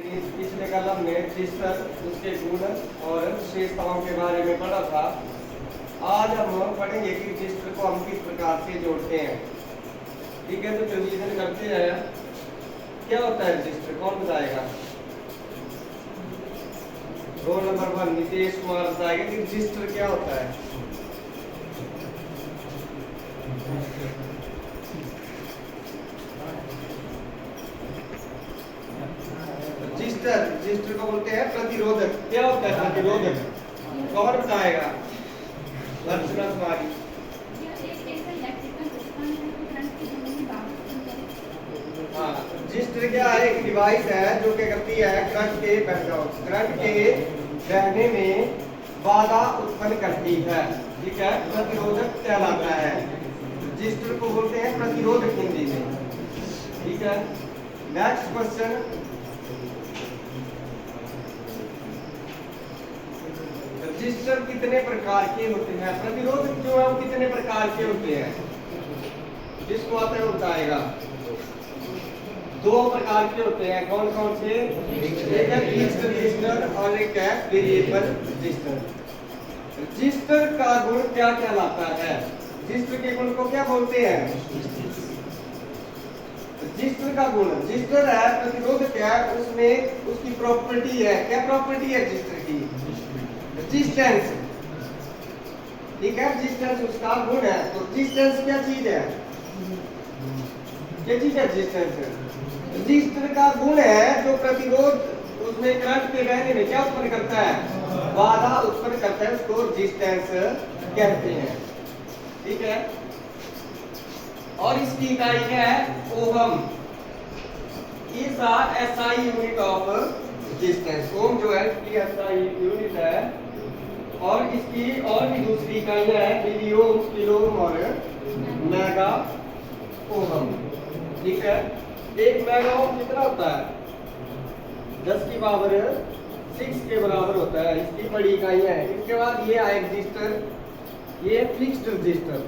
पिछले कलम में रजिस्टर, उसके गुण और विशेषताओं के बारे में पढ़ा था। आज हम पढ़ेंगे कि रजिस्टर को हम किस प्रकार से जोड़ते हैं। ठीक है, तो रिवीजन करते हैं। क्या होता है रजिस्टर, कौन बताएगा? रोल नंबर 1 नितेश कुमार बताएगा कि रजिस्टर क्या होता है। रजिस्टर को बोलते हैं प्रतिरोधक। क्या होता है प्रतिरोधक, कौन बताएगा? लक्ष्मण कुमारी। हाँ, रजिस्टर क्या है? एक डिवाइस है जो क्या करती है, करंट के बहने में बाधा उत्पन्न करती है। ठीक है, प्रतिरोधक कहलाता है। रजिस्टर को बोलते हैं प्रतिरोधक हिंदी में। ठीक है, नेक्स्ट क्वेश्चन। रजिस्टर कितने प्रकार के होते हैं? प्रतिरोधक जो है वो कितने प्रकार के होते हैं? जिसको आता है वो बताएगा। 2 प्रकार के होते हैं। कौन कौन से? एक है फिक्स्ड रजिस्टर और एक है वेरिएबल रजिस्टर। रजिस्टर का गुण क्या कहलाता है? रजिस्टर के गुण को क्या बोलते हैं? रजिस्टर का गुण, रजिस्टर है प्रतिरोधक है, उसमें उसकी प्रॉपर्टी है। क्या प्रॉपर्टी है रजिस्टर की? रेजिस्टेंस। ठीक है, रेजिस्टेंस उसका गुण है। तो रेजिस्टेंस क्या चीज है? क्या चीज है रेजिस्टेंस? रेजिस्टर का गुण है जो प्रतिरोध, उसमें करंट के बहने में क्या उत्पन्न करता है? बाधा उत्पन्न करता है, उसको रेजिस्टेंस कहते हैं। ठीक है, और इसकी इकाई क्या है? Ohm. Is the SI unit of resistance. Ohm जो है इसकी एसआई यूनिट है। और इसकी और भी दूसरी इकाइयां हैं, मिली ओम, किलो ओम और मेगा ओम। ठीक है, 1 मेगा ओम कितना होता है? 10 की पावर 6 के बराबर होता है। इसकी बड़ी इकाइयां हैं। इसके बाद ये आए रजिस्टर, ये फिक्स्ड रजिस्टर।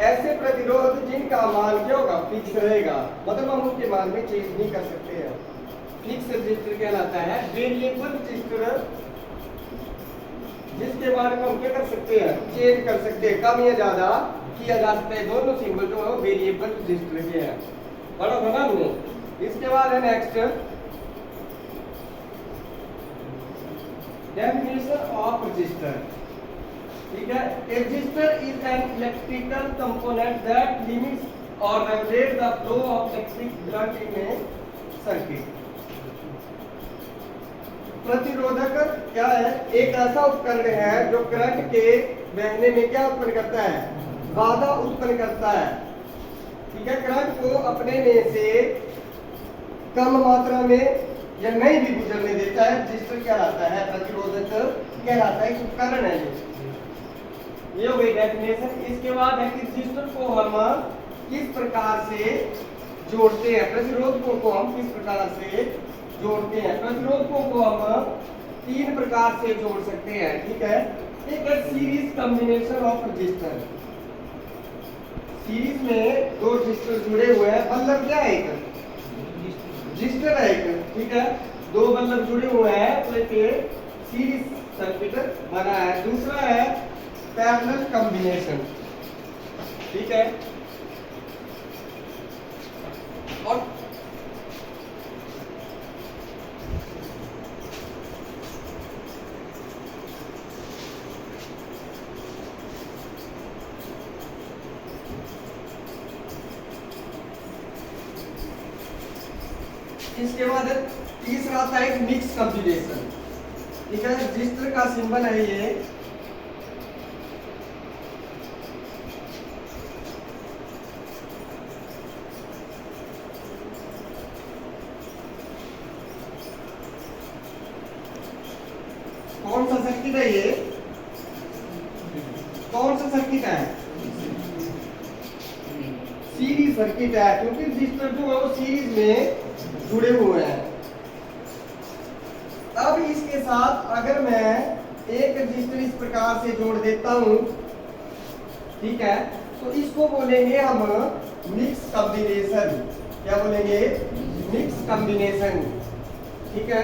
ऐसे प्रतिरोध जिनका मान क्या होगा? फिक्स रहेगा, मतलब हम उनके मान में चेंज नहीं कर सकते हैं। फिक्स रजिस्टर कहलाता है। वेरिएबल रजिस्टर जिसके बारे में हम क्या कर सकते हैं? चेंज कर सकते हैं, कम या ज्यादा किया जा सकता है। दोनों सिंबल जो है वेरिएबल रजिस्टर के हैं। बड़ा बना हमने। इसके बाद है नेक्स्ट डेफिनेशन ऑफ रजिस्टर। ठीक है, resistor is an electrical component that limits और regulate the flow of electric current in a circuit. प्रतिरोधक क्या है? एक ऐसा उपकरण है जो करंट के बहने में क्या उत्पन्न करता है? बाधा उत्पन्न करता है। ठीक है, करंट को अपने में से कम मात्रा में या नहीं भी गुजरने देता है। रजिस्टर कहलाता है, प्रतिरोधक कहलाता है, उपकरण है ये हो गई डेफिनेशन। इसके बाद है कि रजिस्टर को हम किस प्रकार से जोड़ते हैं, प्रतिरोधकों को हम किस प्रकार से जोड़ते हैं। प्रतिरोधकों को हम 3 प्रकार से जोड़ सकते हैं। ठीक है, एक है series combination of register. Series में 2 रजिस्टर जुड़े हुए हैं। बल्लभ क्या है? एक रजिस्टर है एक। ठीक है, 2 बल्लभ जुड़े हुए हैं तो एक सीरीज सर्किट बना है। दूसरा है पैरेलल कॉम्बिनेशन। ठीक है, और इसके बाद तीसरा आता है मिक्स कॉम्बिनेशन। ठीक है, रजिस्टर का सिंबल है ये। कौन सा सर्किट है ये? कौन सा सर्किट है? सीरीज सर्किट है, क्योंकि रजिस्टर जो है वो सीरीज में जुड़े हुए हैं। अब इसके साथ अगर मैं एक रजिस्टर इस प्रकार से जोड़ देता हूं, ठीक है, तो इसको बोलेंगे हम मिक्स कॉम्बिनेशन। क्या बोलेंगे? Mix combination. ठीक है,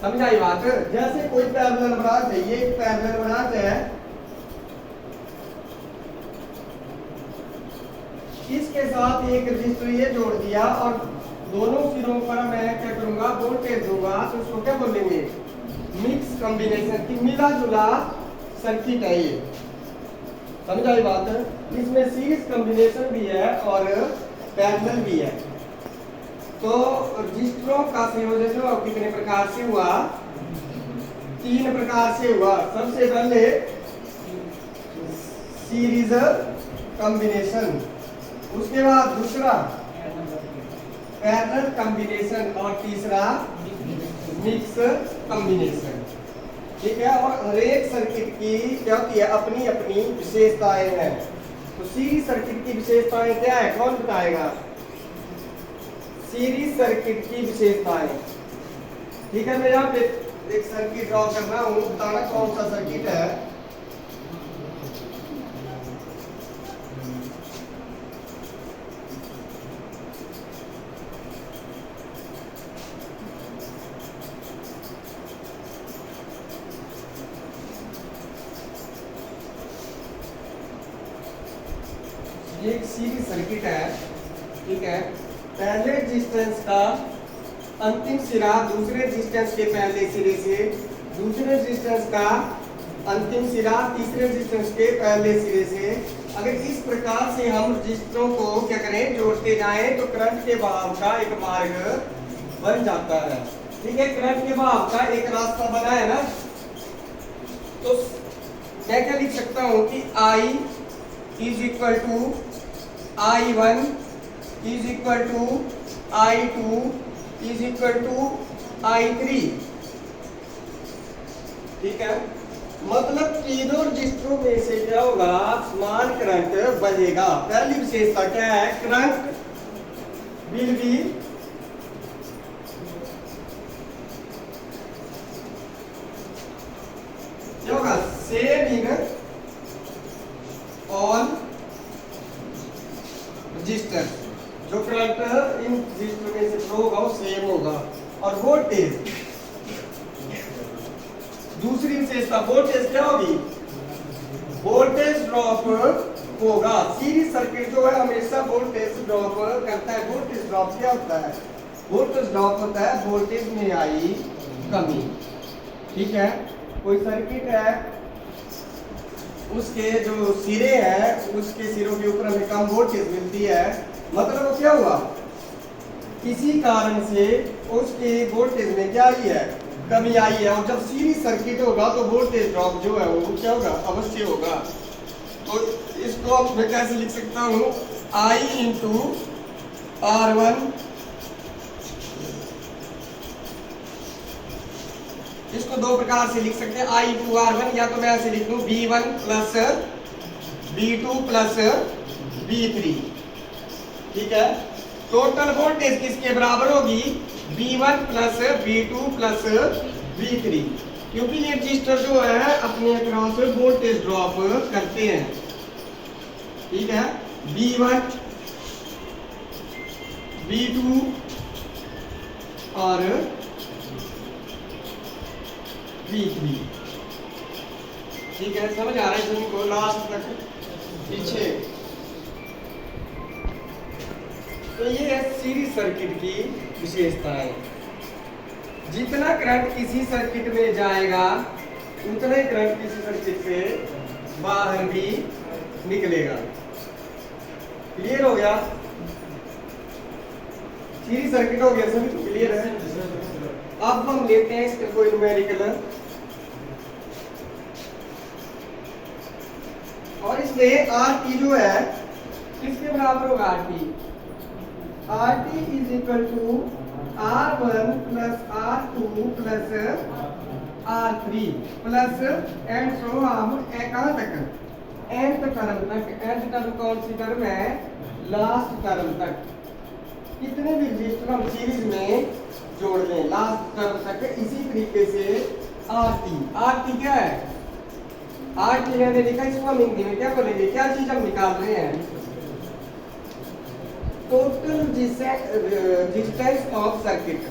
समझ आई बात। जैसे कोई पैरेलल ब्रांच है, ये एक पैरेलल ब्रांच है, इसके साथ एक रजिस्टर ये जोड़ दिया और दोनों सिरों पर मैं क्या करूंगा, वोल्टेज दूंगा, तो उसको क्या बोलेंगे, मिक्स कॉम्बिनेशन की मिला जुला सर्किट है ये। समझ आई बात। इसमें सीरीज कॉम्बिनेशन भी है और पैरेलल भी है। तो रजिस्टरों का संयोजन जो कितने प्रकार से हुआ, 3 प्रकार से हुआ। सबसे पहले सीरीज कॉम्बिनेशन, उसके बाद दूसरा पैरेलल कॉम्बिनेशन और तीसरा मिक्स कॉम्बिनेशन। ठीक है, और हर एक सर्किट की क्या होती है, अपनी अपनी विशेषताएं हैं। तो सीरीज सर्किट की विशेषताएं क्या है, कौन बताएगा, सीरीज सर्किट की विशेषताएं। ठीक है, मैं यहाँ पे एक सर्किट ड्रॉ कर रहा हूँ, बताना कौन सा सर्किट है। ये एक सीरीज सर्किट है। ठीक है, पहले रेजिस्टेंस का अंतिम सिरा दूसरे रेजिस्टेंस के पहले सिरे से, दूसरे रेजिस्टेंस का अंतिम सिरा तीसरे रेजिस्टेंस के पहले सिरे से। अगर इस प्रकार से हम रजिस्टरों को क्या करें, जोड़ते जाएं, तो करंट के बहाव का एक मार्ग बन जाता है। ठीक है, करंट के बहाव का एक रास्ता बना है ना। तो मैं क्या लिख सकता हूं कि I is equal to I1 is equal to I2 is equal to I3। ठीक है, मतलब तीनों रजिस्टरों में से क्या होगा, समान करंट बहेगा। पहली विशेषता क्या है, करंट विल बी क्या होगा, सेम इन ऑल रजिस्टर। जो करंट इन रजिस्टर में से फ्लो होगा वो सेम होगा। और वोल्टेज, दूसरी विशेषता वोल्टेज क्या होगी, वोल्टेज ड्रॉप होगा। सीरीज सर्किट जो है हमेशा वोल्टेज ड्रॉप करता है। वोल्टेज ड्रॉप क्या होता है, वोल्टेज ड्रॉप होता है वोल्टेज में आई कमी। ठीक है, कोई सर्किट है, उसके जो सिरे हैं, उसके सिरों के ऊपर हमें कम वोल्टेज मिलती है, मतलब क्या हुआ, किसी कारण से उसके वोल्टेज में क्या आई है, कमी आई है। और जब सीरीज सर्किट होगा तो वोल्टेज ड्रॉप जो है वो क्या होगा, अवश्य होगा। तो इसको अब मैं कैसे लिख सकता हूँ, I इंटू R1, इसको दो प्रकार से लिख सकते हैं, I इंटू R1, या तो मैं ऐसे लिख लूँ V1 plus V2 plus V3। ठीक है, टोटल वोल्टेज किसके बराबर होगी, V1 plus V2 plus V3, क्योंकि ये रजिस्टर जो है अपने अक्रॉस वोल्टेज ड्रॉप करते हैं। ठीक है, V1 V2 और V3। ठीक है, समझ आ रहा है तुमको लास्ट तक पीछे। तो ये है सीरीज सर्किट की विशेषताएं। जितना करंट किसी सर्किट में जाएगा उतना ही करंट किसी सर्किट से बाहर भी निकलेगा। क्लियर हो गया, सीरीज सर्किट हो गया, सभी तो क्लियर है। अब हम लेते हैं इसका कोई न्यूमेरिकल, और इसमें RT जो है किसके बराबर होगा, RT is equal to R1 plus R2 plus R3 plus and so हम कहाँ तक, nth टर्म तक। nth टर्म कौन सी टर्म है, लास्ट टर्म तक। कितने भी रजिस्टर हम सीरीज में जोड़ लें लास्ट टर्म तक। इसी तरीके से RT क्या है, RT मैंने लिखा, इसको हम हिंदी में क्या बोलेंगे, क्या चीज हम निकाल रहे हैं, total resistance of circuit.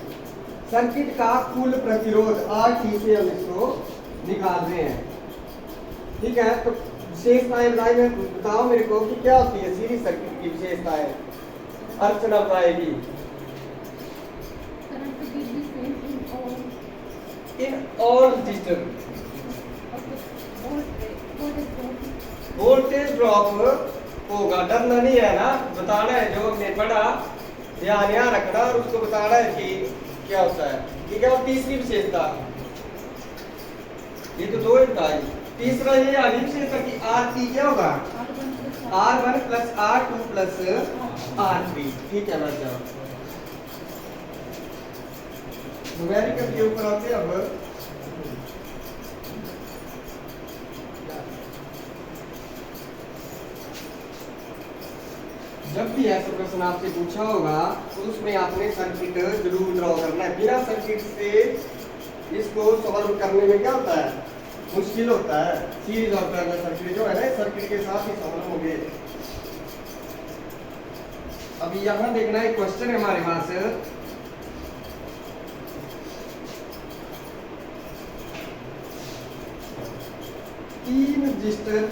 Circuit का कुल प्रतिरोध RT से हम इसको निकाल रहे हैं। ठीक है, तो विशेषताएं बताओ मेरे को कि क्या होती है सीरीज सर्किट की विशेषताएं। अर्चना बताएगी। In all register voltage drop होगा, डरना नहीं है ना, बताना है जो हमने पढ़ा, ध्यान यहाँ रखना और उसको बताना है कि क्या होता है। ठीक है, और तीसरी विशेषता, ये तो दो ही बताई, तीसरा ये आगे विशेषता कि RT क्या होगा, R1 plus R2 plus R3। ठीक है बच्चा, न्यूमेरिकल के ऊपर आते हैं अब। जब भी ऐसा प्रश्न आपसे पूछा होगा तो उसमें आपने सर्किट जरूर ड्रॉ करना है। बिना सर्किट से इसको सॉल्व करने में क्या होता है, मुश्किल होता है। सीरीज और पैरेलल सर्किट जो है ना, सर्किट के साथ ही सॉल्व होंगे। अभी यहाँ देखना एक क्वेश्चन है हमारे पास, तीन रजिस्टर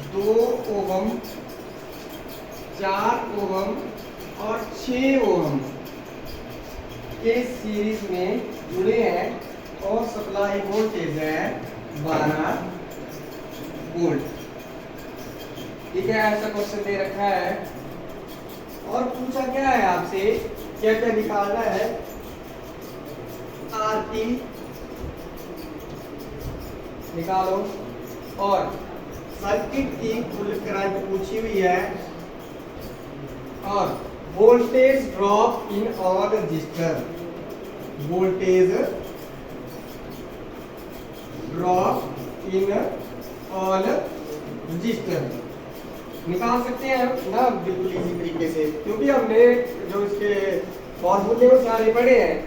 2 ओम, 4 ओम और 6 ओम के सीरीज में जुड़े हैं और सप्लाई वोल्टेज है 12 वोल्ट। ठीक है, ऐसा क्वेश्चन दे रखा है और पूछा क्या है आपसे, क्या क्या निकालना है। RT निकालो और सर्किट की कुल करंट पूछी हुई है और voltage drop in all register, voltage drop in all register निकाल सकते हैं ना बिल्कुल इसी तरीके से, क्योंकि हमने जो इसके फॉर्मूले वो सारे पढ़े हैं।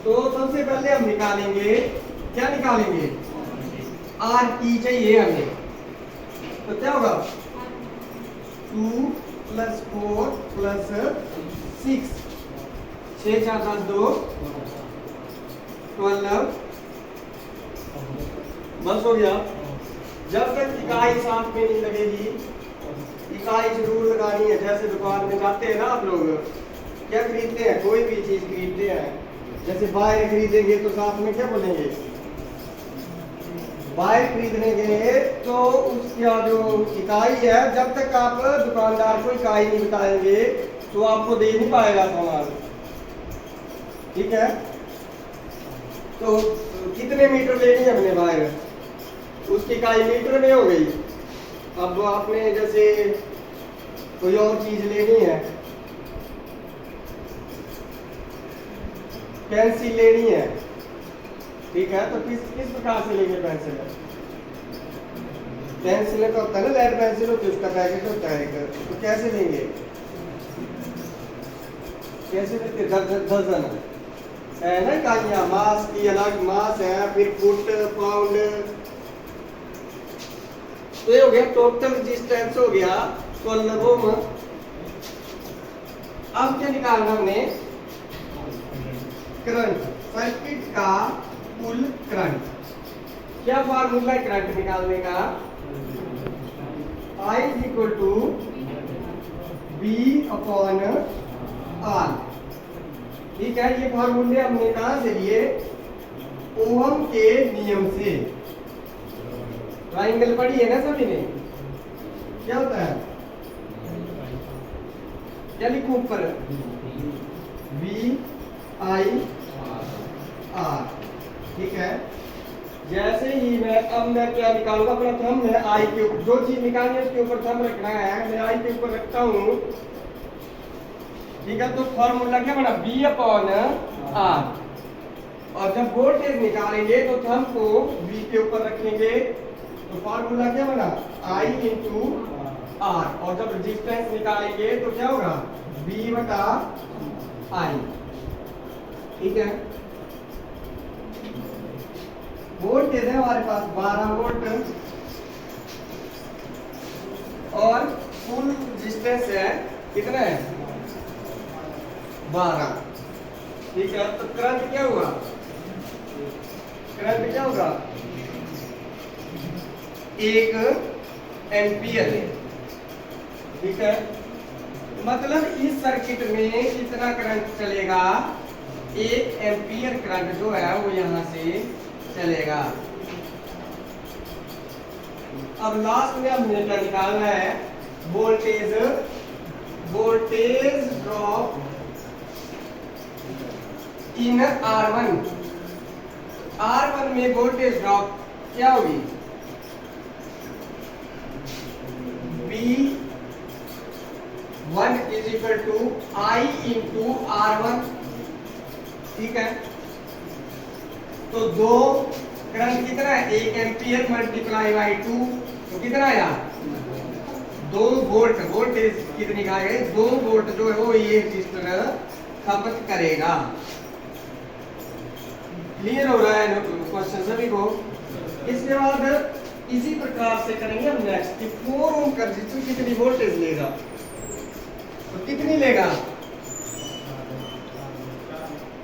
तो सबसे पहले हम निकालेंगे, क्या निकालेंगे, RT चाहिए हमें, तो क्या होगा 2 प्लस 4 प्लस 6, 6 4 10 2 12, बस हो गया। जब तक इकाई साथ में नहीं लगेगी, इकाई जरूर लगानी है। जैसे दुकान में जाते हैं ना आप लोग, क्या खरीदते हैं, कोई भी चीज खरीदते हैं, जैसे बाइक खरीदेंगे तो साथ में क्या बोलेंगे, बाइक खरीदने गए तो उसका जो इकाई है, जब तक आप दुकानदार को इकाई नहीं बताएंगे तो आपको दे नहीं पाएगा सामान। ठीक है, तो कितने मीटर लेनी है हमने बाहर, उसकी इकाई मीटर में हो गई। अब आपने जैसे कोई और चीज लेनी है, पेंसिल लेनी है, ठीक है, तो किस प्रकार से लेंगे पेंसिल, पेंसिल का होता है ना, लेड पेंसिल होती है, उसका पैकेट होता है एक, तो कैसे लेंगे, कैसे लेते, दर्जन है ना इकाइयां, मास की अलग मास है, फिर फुट पाउंड, तो ये हो गया टोटल रेजिस्टेंस हो गया 12 ओम। अब क्या निकालना हमने, करंट, सर्किट का कुल करंट। क्या फार्मूला है करंट निकालने का, I is equal to V upon R। ठीक है, ये फार्मूले हमने कहां से लिए, ओहम के नियम से। ट्राइंगल पढ़ी है ना सभी ने, क्या होता है, क्या लिखूं ऊपर, V I R। ठीक है, जैसे ही मैं क्या निकालूंगा, अपना थंब है आई के ऊपर, जो चीज निकालनी है उसके ऊपर थंब रखना है, मैं आई के ऊपर रखता हूँ। ठीक है, तो फॉर्मूला क्या बना, V अपॉन R, और जब वोल्टेज निकालेंगे तो थंब को V के ऊपर रखेंगे, तो फॉर्मूला क्या बना, I इंटू R, और जब रेजिस्टेंस निकालेंगे तो क्या होगा, V बटा I। ठीक है, वोल्टेज है हमारे पास 12 वोल्ट और कुल रेजिस्टेंस है कितना है 12। ठीक है, तो करंट क्या हुआ, करंट क्या होगा, 1 एम्पियर है। ठीक है, मतलब इस सर्किट में कितना करंट चलेगा, 1 एम्पियर करंट जो है वो यहां से चलेगा। अब लास्ट में हमने क्या निकालना है, voltage, voltage drop in R1। R1 में वोल्टेज ड्रॉप क्या होगी, V1 is equal to I into R1। ठीक है, तो दो करंट कितना है, 1 एम्पियर मल्टीप्लाई बाई 2, तो कितना आया, 2 वोल्ट। वोल्टेज कितनी का है, 2 वोल्ट जो है वो ये रजिस्टर खपत करेगा। क्लियर हो रहा है क्वेश्चन सभी को। इसके बाद इसी प्रकार से करेंगे हम नेक्स्ट कि 4 ओम का रजिस्टर कितनी वोल्टेज लेगा, तो कितनी लेगा,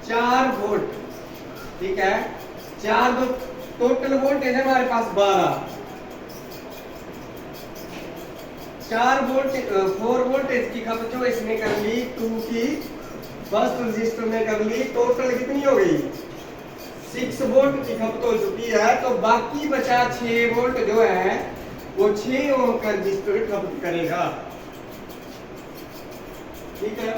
4 वोल्ट। ठीक है, 4 तो टोटल वोल्टेज है हमारे पास 12, 4 वोल्ट 4 वोल्टेज की खपत जो इसमें कर ली, 2 की फर्स्ट रजिस्टर में कर ली, टोटल कितनी हो गई, 6 वोल्ट की खपत हो चुकी है। तो बाकी बचा 6 वोल्ट जो है वो 6 ओम का रजिस्टर खपत करेगा। ठीक है,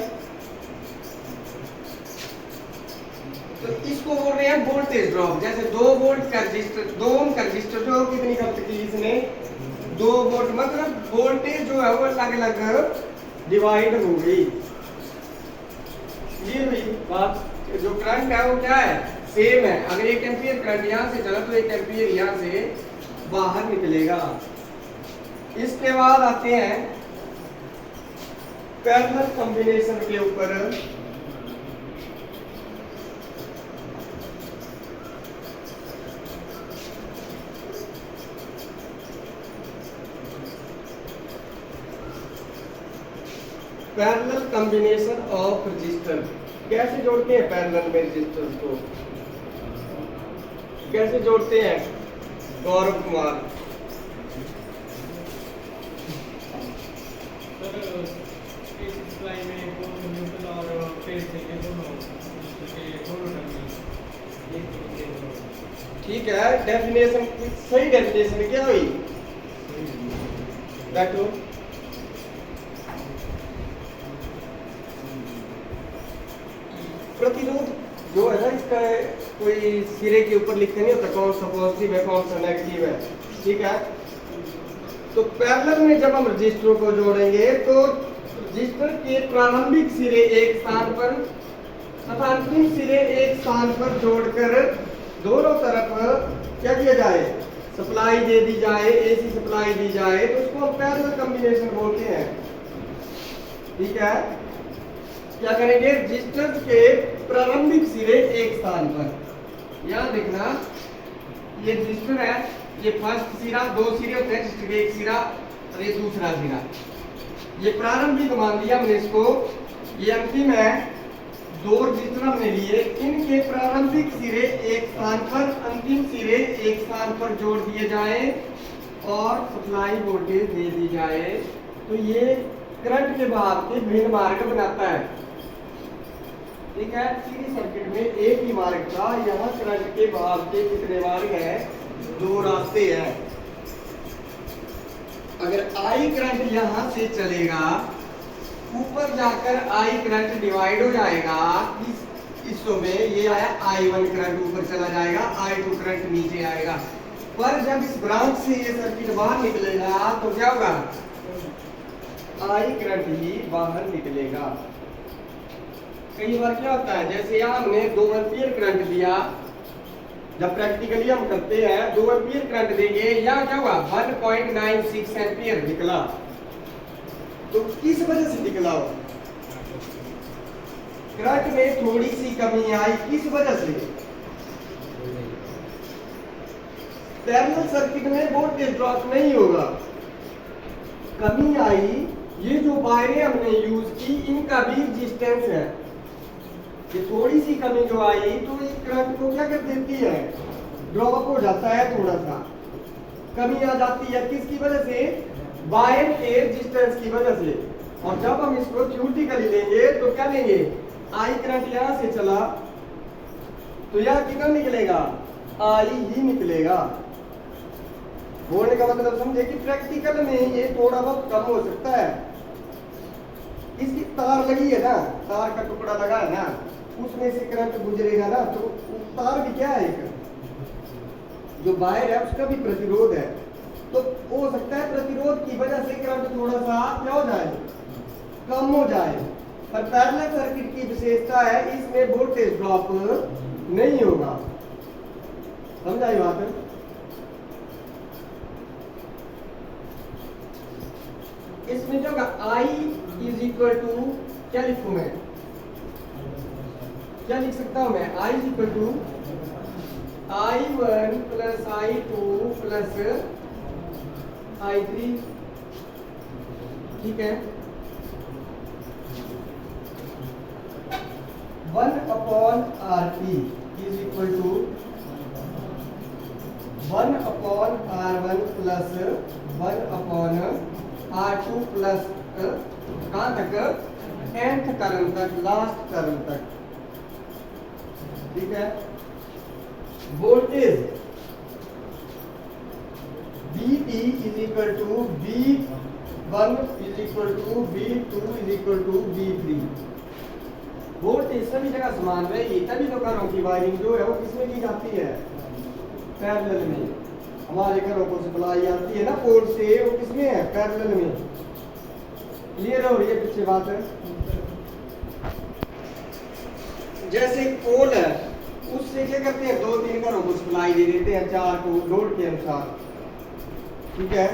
तो इसको बोल रहे हैं वोल्टेज ड्रॉप। जैसे 2 वोल्ट का रजिस्टर, 2 ओम का रजिस्टर जो कितनी खपत की इसने, 2 वोल्ट, मतलब वोल्टेज जो है वो अलग अलग डिवाइड हो गई। ये हुई बात। जो करंट है वो क्या है, सेम है। अगर 1 एम्पियर करंट यहाँ से चला तो 1 एम्पियर यहाँ से बाहर निकलेगा। इसके बाद आते हैं पैरेलल कॉम्बिनेशन के ऊपर। पैरेलल कॉम्बिनेशन ऑफ रजिस्टर, कैसे जोड़ते हैं पैरेलल में रजिस्टर को, कैसे जोड़ते हैं गौरव कुमार। ठीक है, डेफिनेशन सही, डेफिनेशन क्या हुई, बैठो। प्रतिरोध जो है ना, इसका कोई सिरे के ऊपर लिखते नहीं होता कौन सा पॉजिटिव है कौन सा नेगेटिव है। ठीक है, तो पैरेलल में जब हम रजिस्टरों को जोड़ेंगे तो रजिस्टर के प्रारंभिक सिरे एक स्थान पर तथा अंतिम सिरे एक स्थान पर जोड़कर दोनों तरफ क्या किया जाए, सप्लाई दे दी जाए, एसी सप्लाई दी जाए, तो उसको हम पैरेलल कॉम्बिनेशन बोलते हैं। ठीक है, क्या करेंगे, रजिस्टर के प्रारंभिक सिरे एक स्थान पर, यहां देखना ये रजिस्टर है, ये फर्स्ट सिरा, 2 सिरे होते हैं रजिस्टर के, एक सिरा और ये दूसरा सिरा, ये प्रारंभिक मान लिया हमने इसको, ये अंतिम है। 2 रजिस्टर हमने लिए, इनके प्रारंभिक सिरे एक स्थान पर, अंतिम सिरे एक स्थान पर जोड़ दिए जाए और सप्लाई वोल्टेज दे दी जाए, तो ये करंट के बहाव के भिन्न मार्ग बनाता है। ठीक है, सीरीज सर्किट में एक ही मार्ग था, यहाँ करंट के बहाव के कितने मार्ग हैं, 2 रास्ते हैं। अगर आई करंट यहाँ से चलेगा, ऊपर जाकर आई करंट डिवाइड हो जाएगा, इस हिस्सों में ये आया I1 करंट ऊपर चला जाएगा, I2 करंट नीचे आएगा। पर जब इस ब्रांच से ये सर्किट बाहर निकलेगा तो क्या होगा, आई करंट ही बाहर निकलेगा। कई बार क्या होता है, जैसे यहाँ हमने 2 एम्पियर करंट दिया, जब प्रैक्टिकली हम करते हैं 2 एम्पियर करंट देंगे, यहाँ क्या हुआ 1.96 एम्पियर निकला, तो किस वजह से निकला हो, करंट में थोड़ी सी कमी आई, किस वजह से, पैरेलल सर्किट में वोल्टेज ड्रॉप नहीं होगा, कमी आई। ये जो वायरें हमने यूज की इनका भी रेजिस्टेंस है, ये थोड़ी सी कमी जो आई तो ये करंट को क्या कर देती है, ड्रॉप हो जाता है, थोड़ा सा कमी आ जाती है। किसकी वजह से, वायर के रेजिस्टेंस की वजह से। और जब हम इसको थ्योरेटिकली लेंगे तो क्या लेंगे, आई करंट यहां से चला तो यह कितना निकलेगा, आई ही निकलेगा। बोलने का मतलब समझे कि प्रैक्टिकल में ये थोड़ा बहुत कम हो सकता है। इसकी तार लगी है ना, तार का टुकड़ा लगा है ना, उसमें से करंट गुजरेगा ना, तो तार भी क्या है, एक जो वायर है उसका भी प्रतिरोध है, तो हो सकता है प्रतिरोध की वजह से करंट थोड़ा सा क्या हो जाए, कम हो जाए। पर पैरेलल सर्किट की विशेषता है इसमें वोल्टेज ड्रॉप नहीं होगा। समझाई बात? इसमें जो I इज इक्वल टू क्या लिखूं मैं, क्या लिख सकता हूं मैं, I is equal to I1 plus I2 plus I3, ठीक है। 1/RT is equal to 1/R1 plus 1/R2 plus कहां तक, nth टर्म तक, लास्ट टर्म तक, ठीक है। Voltage VT is equal to V1 is equal to V2 is equal to V3। Voltage सभी जगह समान रहेगी, तभी तो घरों की वायरिंग जो है वो किसमें की जाती है, पैरेलल में। हमारे घरों को सप्लाई आती है ना पोल से, वो किसमें है, पैरेलल में। क्लियर हो रही है पीछे बात है? जैसे पोल है उससे क्या करते हैं, 2-3 घरों को सप्लाई दे देते हैं, 4 को लोड के अनुसार, ठीक है।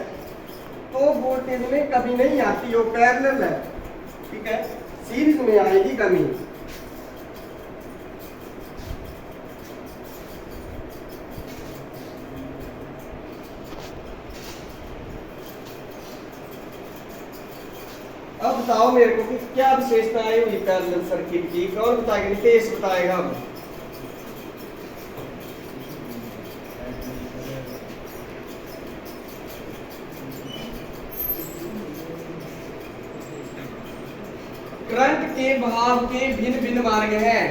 तो वोल्टेज में कमी नहीं आती, वो पैरेलल है, ठीक है। सीरीज में आएगी कमी। अब बताओ मेरे को कि क्या विशेषताएं हुई पैरेलल सर्किट की, कौन बताएगा, नितेश बताएगा। अब करंट के बहाव के भिन्न भिन्न मार्ग हैं,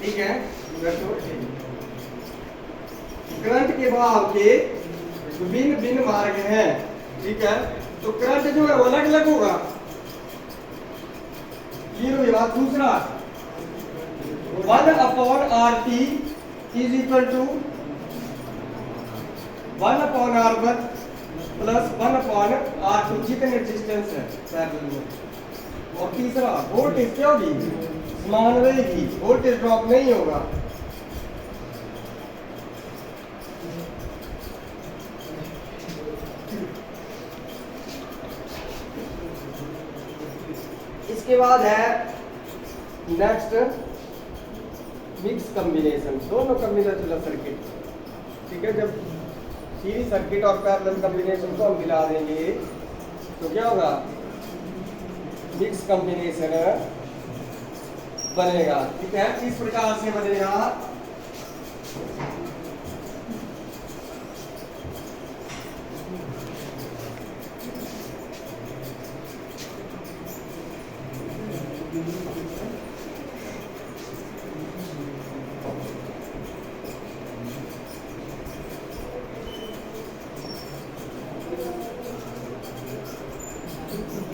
ठीक है। करंट के बहाव के भिन्न भिन्न मार्ग हैं, ठीक है। तो करंट जो है वो अलग अलग होगा, ये हुई बात। दूसरा 1/RT is equal to 1/R1 plus 1/R2, जितने रेजिस्टेंस है पैरेलल में। और तीसरा वोल्टेज क्या होगी, समान रहेगी, वोल्टेज ड्रॉप नहीं होगा। इसके बाद है नेक्स्ट मिक्स कॉम्बिनेशन, दोनों कॉम्बिनेशन सर्किट, ठीक है। जब सीरीज सर्किट और पैरेलल कॉम्बिनेशन को हम मिला देंगे तो क्या होगा, मिक्स कॉम्बिनेशन बनेगा, ठीक है। किस प्रकार से बनेगा,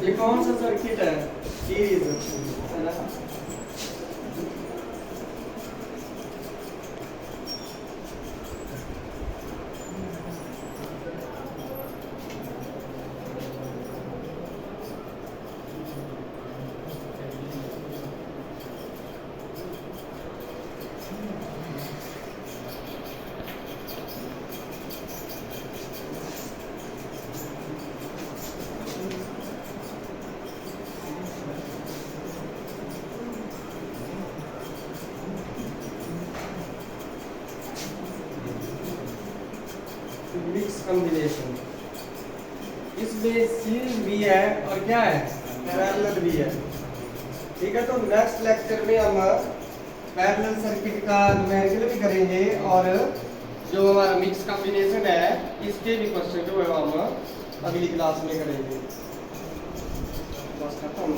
ये कौन सा सर्किट है, सीरीज है ना। मिक्स कॉम्बिनेशन, इसमें सीरीज भी है और क्या है, पैरेलल भी है, ठीक है, तो नेक्स्ट लेक्चर में हम पैरेलल सर्किट का न्यूमेरिकल भी करेंगे और जो हमारा मिक्स कॉम्बिनेशन है इसके भी क्वेश्चन जो है हम अगली क्लास में करेंगे। बस खत्म।